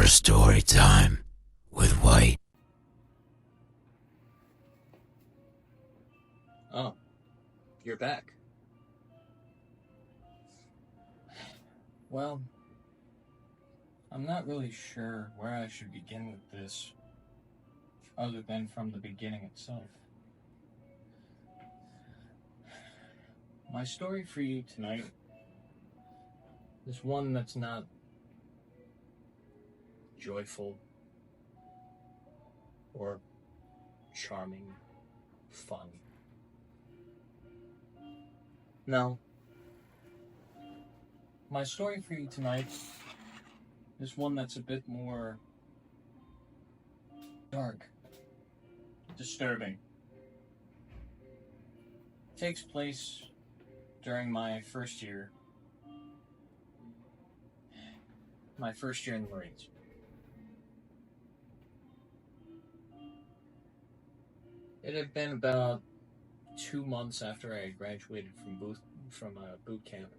for a story time with White. Oh, you're back. Well, I'm not really sure where I should begin with this, other than from the beginning itself. My story for you tonight is one that's not joyful or charming, fun. No. My story for you tonight is one that's a bit more dark, disturbing. It takes place during my first year in the Marines. It had been about 2 months after I had graduated from boot camp.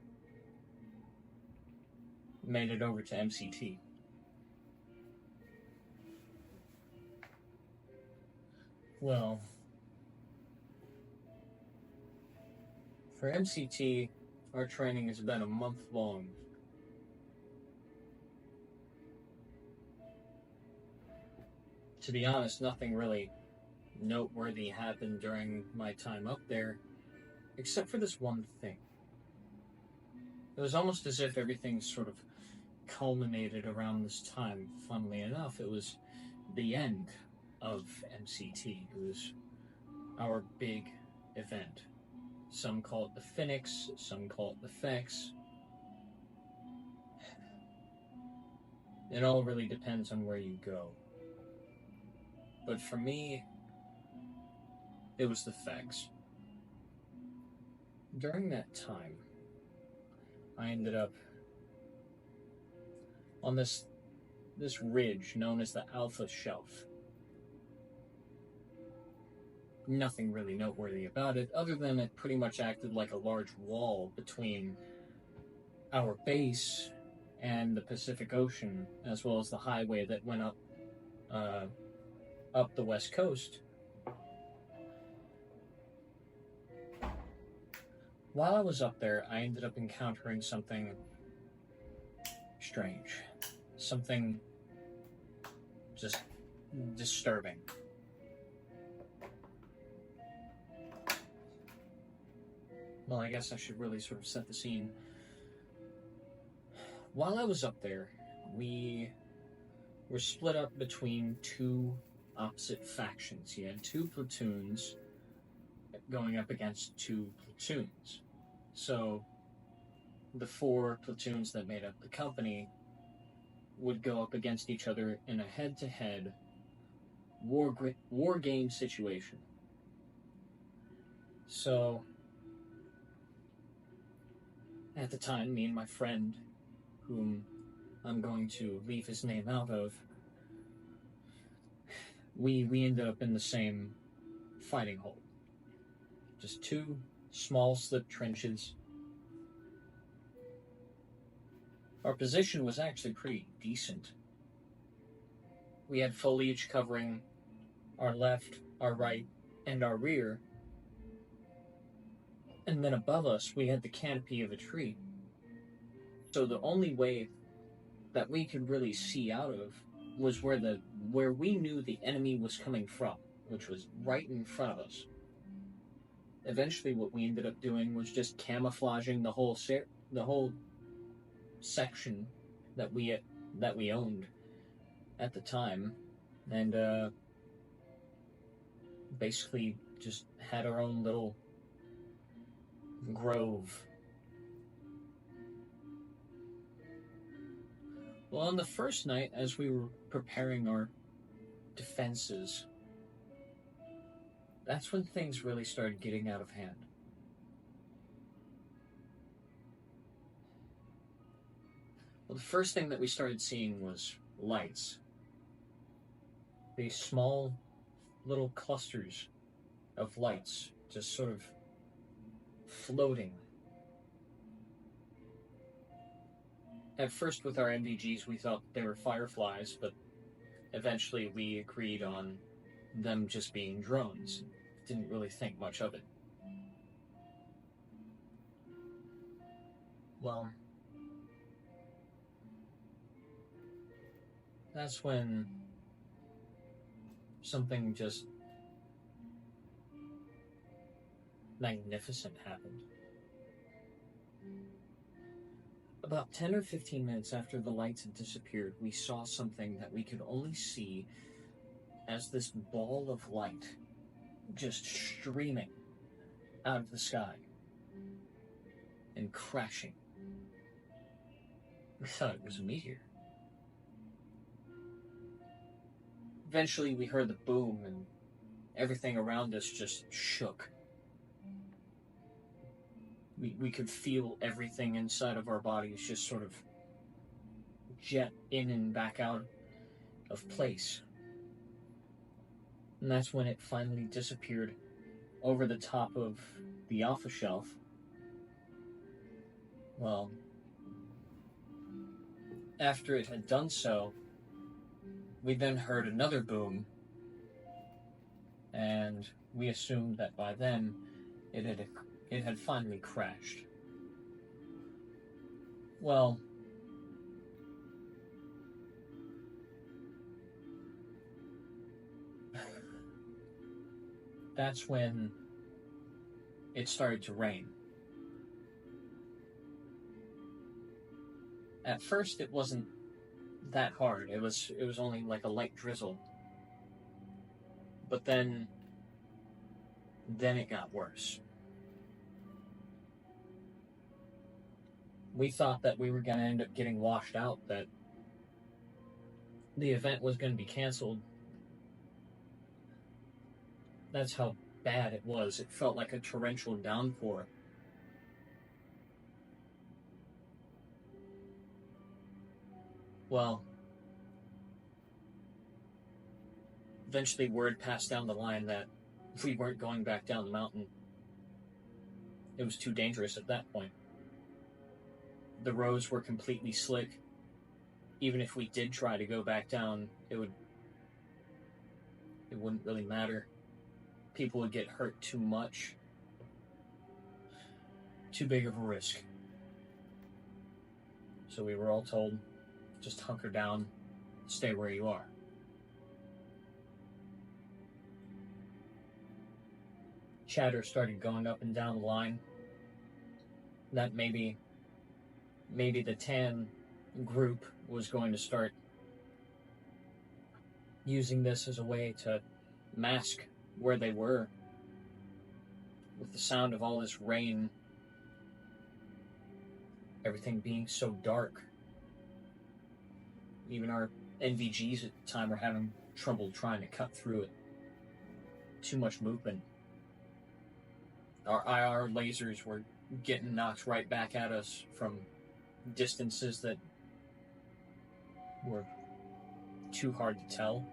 Made it over to MCT. Well, for MCT, our training is about a month long. To be honest, nothing really noteworthy happened during my time up there, except for this one thing. It was almost as if everything sort of culminated around this time. Funnily enough, it was the end of MCT. It was our big event. Some call it the Phoenix, some call it the Fex. It all really depends on where you go. But for me, it was the Fex. During that time, I ended up on this ridge known as the Alpha Shelf. Nothing really noteworthy about it, other than it pretty much acted like a large wall between our base and the Pacific Ocean, as well as the highway that went up the west coast. While I was up there, I ended up encountering something strange. Something just disturbing. Well, I guess I should really sort of set the scene. While I was up there, we were split up between two opposite factions. You had two platoons going up against two platoons. So the four platoons that made up the company would go up against each other in a head-to-head war game situation. So at the time, me and my friend, whom I'm going to leave his name out of, we ended up in the same fighting hole. Just two small slip trenches. Our position was actually pretty decent. We had foliage covering our left, our right, and our rear. And then above us, we had the canopy of a tree. So the only way that we could really see out of was where we knew the enemy was coming from, which was right in front of us. Eventually, what we ended up doing was just camouflaging the whole section that we owned at the time, and basically just had our own little grove. Well, on the first night, as we were preparing our defenses, that's when things really started getting out of hand. Well, the first thing that we started seeing was lights. These small little clusters of lights just sort of floating. At first, with our NVGs, we thought they were fireflies, but eventually we agreed on them just being drones. Didn't really think much of it. Well, that's when something just magnificent happened. About 10 or 15 minutes after the lights had disappeared, we saw something that we could only see as this ball of light just streaming out of the sky and crashing. We thought it was a meteor. Eventually, we heard the boom, and everything around us just shook. We could feel everything inside of our bodies just sort of jet in and back out of place. And that's when it finally disappeared over the top of the Alpha Shelf. Well, after it had done so, we then heard another boom, and we assumed that by then it had finally crashed. Well, that's when it started to rain. At first, it wasn't that hard. It was only like a light drizzle. But then it got worse. We thought that we were going to end up getting washed out, that the event was going to be canceled. That's how bad it was. It felt like a torrential downpour. Well, eventually word passed down the line that we weren't going back down the mountain. It was too dangerous at that point. The roads were completely slick. Even if we did try to go back down, it wouldn't really matter. People would get hurt too much. Too big of a risk. So we were all told, just hunker down, stay where you are. Chatter started going up and down the line that maybe the TAN group was going to start using this as a way to mask where they were. With the sound of all this rain, everything being so dark, even our NVGs at the time were having trouble trying to cut through it. Too much movement. Our IR lasers were getting knocked right back at us from distances that were too hard to tell.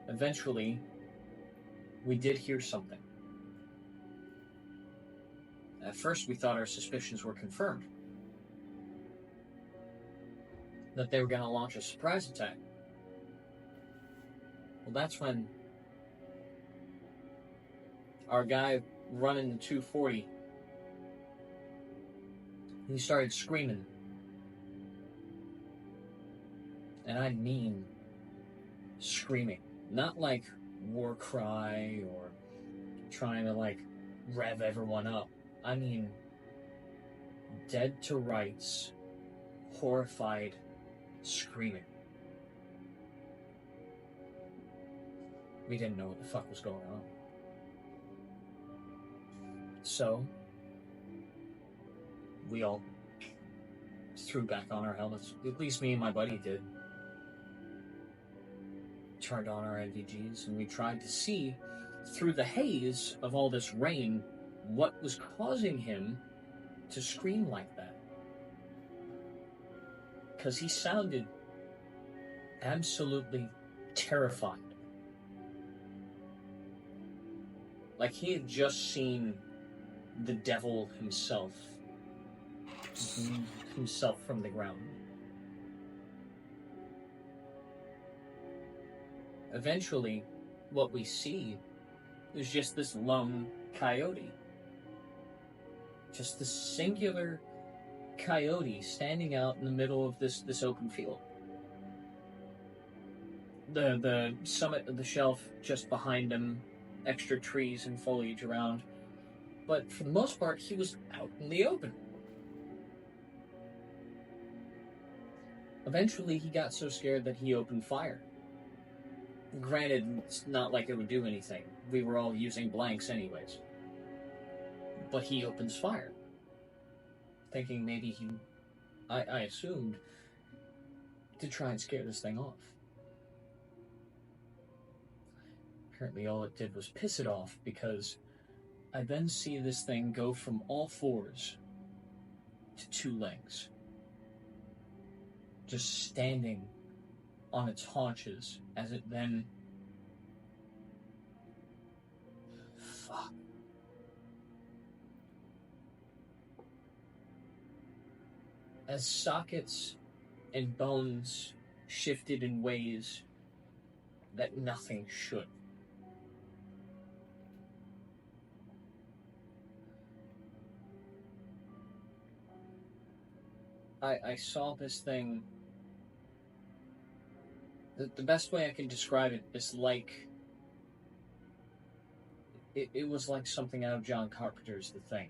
Eventually, we did hear something. At first, we thought our suspicions were confirmed. That they were going to launch a surprise attack. Well, that's when our guy running the 240, he started screaming. And I mean screaming. Not like war cry or trying to like rev everyone up. I mean dead to rights, horrified screaming. We didn't know what the fuck was going on. So, we all threw back on our helmets. At least me and my buddy did. Turned on our NVGs, and we tried to see through the haze of all this rain what was causing him to scream like that. Because he sounded absolutely terrified. Like he had just seen the devil himself himself from the ground. Eventually, what we see is just this lone coyote. Just this singular coyote standing out in the middle of this open field. The summit of the shelf just behind him, extra trees and foliage around. But for the most part, he was out in the open. Eventually, he got so scared that he opened fire. Granted, it's not like it would do anything. We were all using blanks anyways. But he opens fire. Thinking maybe I assumed, to try and scare this thing off. Apparently all it did was piss it off, because I then see this thing go from all fours to 2 legs. Just standing on its haunches as it then... Fuck. As sockets and bones shifted in ways that nothing should. I saw this thing... The best way I can describe it is like... It was like something out of John Carpenter's The Thing.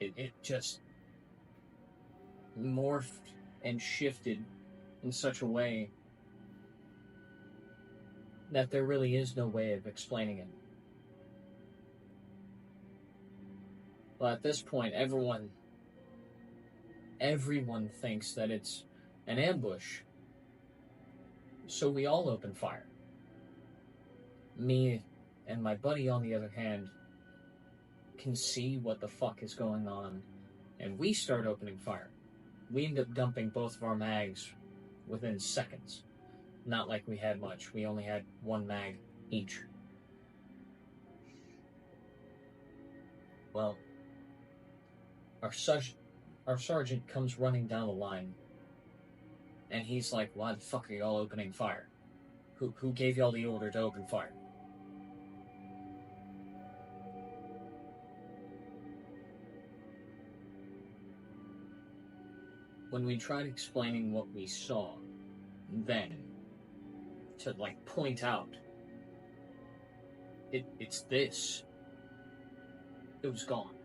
It just morphed and shifted in such a way that there really is no way of explaining it. Well, at this point, everyone thinks that it's an ambush, so we all open fire. Me and my buddy, on the other hand, can see what the fuck is going on, and we start opening fire. We end up dumping both of our mags within seconds. Not like we had much. We only had 1 mag each. Well, our sergeant comes running down the line, and he's like, "Why the fuck are y'all opening fire? Who gave y'all the order to open fire?" When we tried explaining what we saw, then, to point out, it's this, it was gone.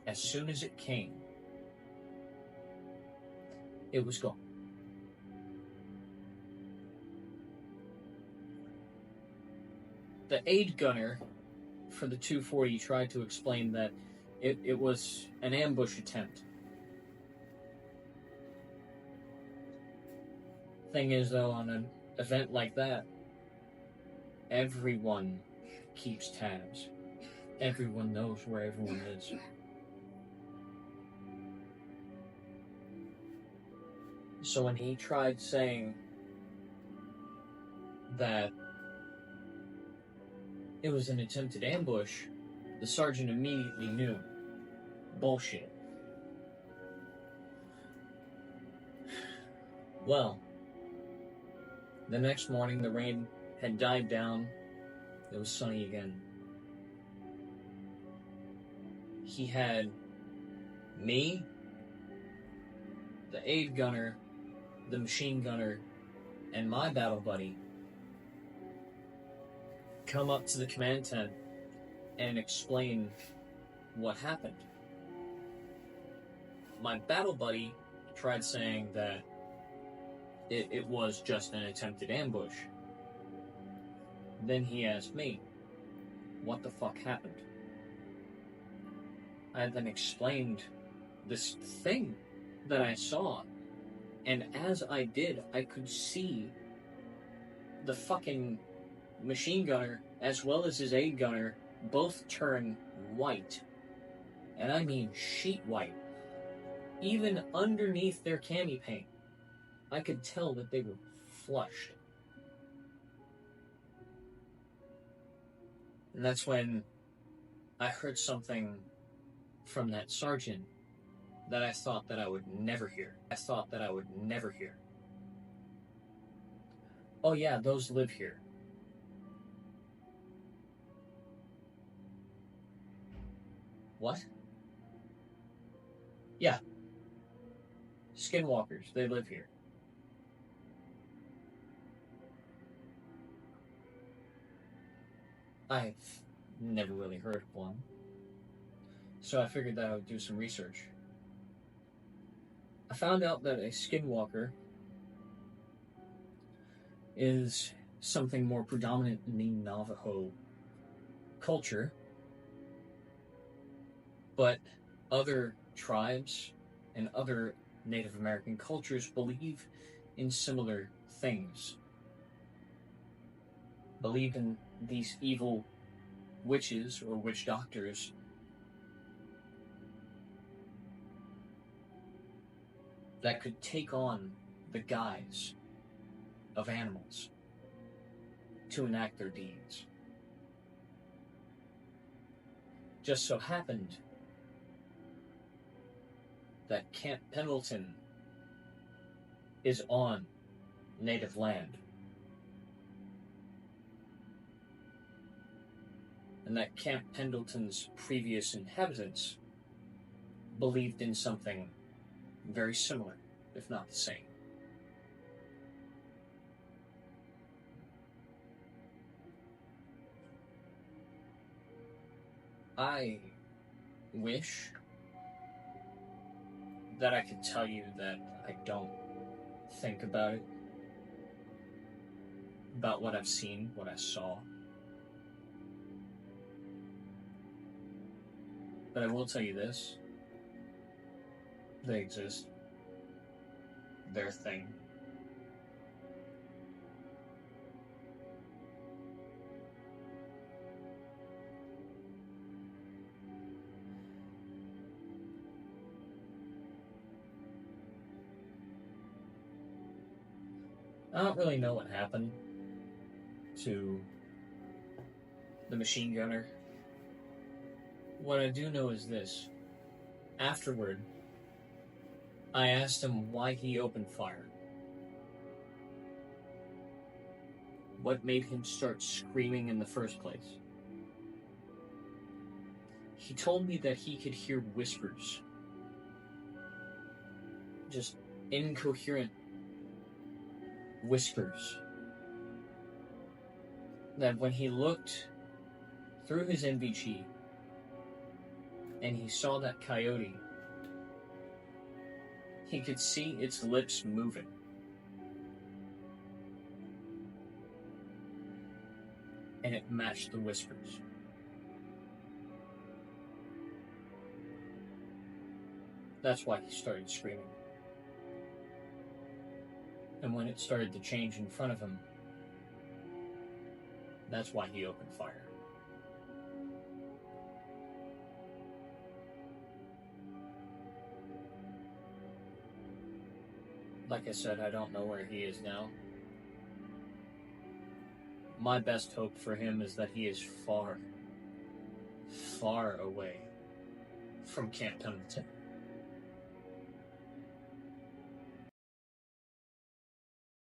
As soon as it came, it was gone. The aid gunner for the 240 tried to explain that it was an ambush attempt. Thing is, though, on an event like that, everyone keeps tabs. Everyone knows where everyone is. So when he tried saying that it was an attempted ambush, the sergeant immediately knew. Bullshit. Well, the next morning the rain had died down. It was sunny again. He had me, the aid gunner, the machine gunner, and my battle buddy come up to the command tent and explain what happened. My battle buddy tried saying that it was just an attempted ambush. Then he asked me, what the fuck happened? I then explained this thing that I saw, and as I did, I could see the fucking machine gunner, as well as his aid gunner, both turn white. And I mean sheet white. Even underneath their cami paint, I could tell that they were flushed. And that's when I heard something from that sergeant that I thought that I would never hear. Oh yeah, those live here. What? Yeah. Skinwalkers, they live here. I've never really heard of one. So I figured that I would do some research. I found out that a skinwalker is something more predominant in the Navajo culture, but other tribes and other Native American cultures believe in similar things. Believe in these evil witches or witch doctors that could take on the guise of animals to enact their deeds. Just so happened that Camp Pendleton is on native land. And that Camp Pendleton's previous inhabitants believed in something very similar, if not the same. I wish that I could tell you that I don't think about it, about what I've seen, what I saw. But I will tell you this. They exist. They're a thing. I don't really know what happened to the machine gunner. What I do know is this. Afterward, I asked him why he opened fire. What made him start screaming in the first place? He told me that he could hear whispers. Just incoherent whispers. That when he looked through his NVG and he saw that coyote, he could see its lips moving. And it matched the whispers. That's why he started screaming. And when it started to change in front of him, that's why he opened fire. Like I said, I don't know where he is now. My best hope for him is that he is far, far away from Camp Pendleton.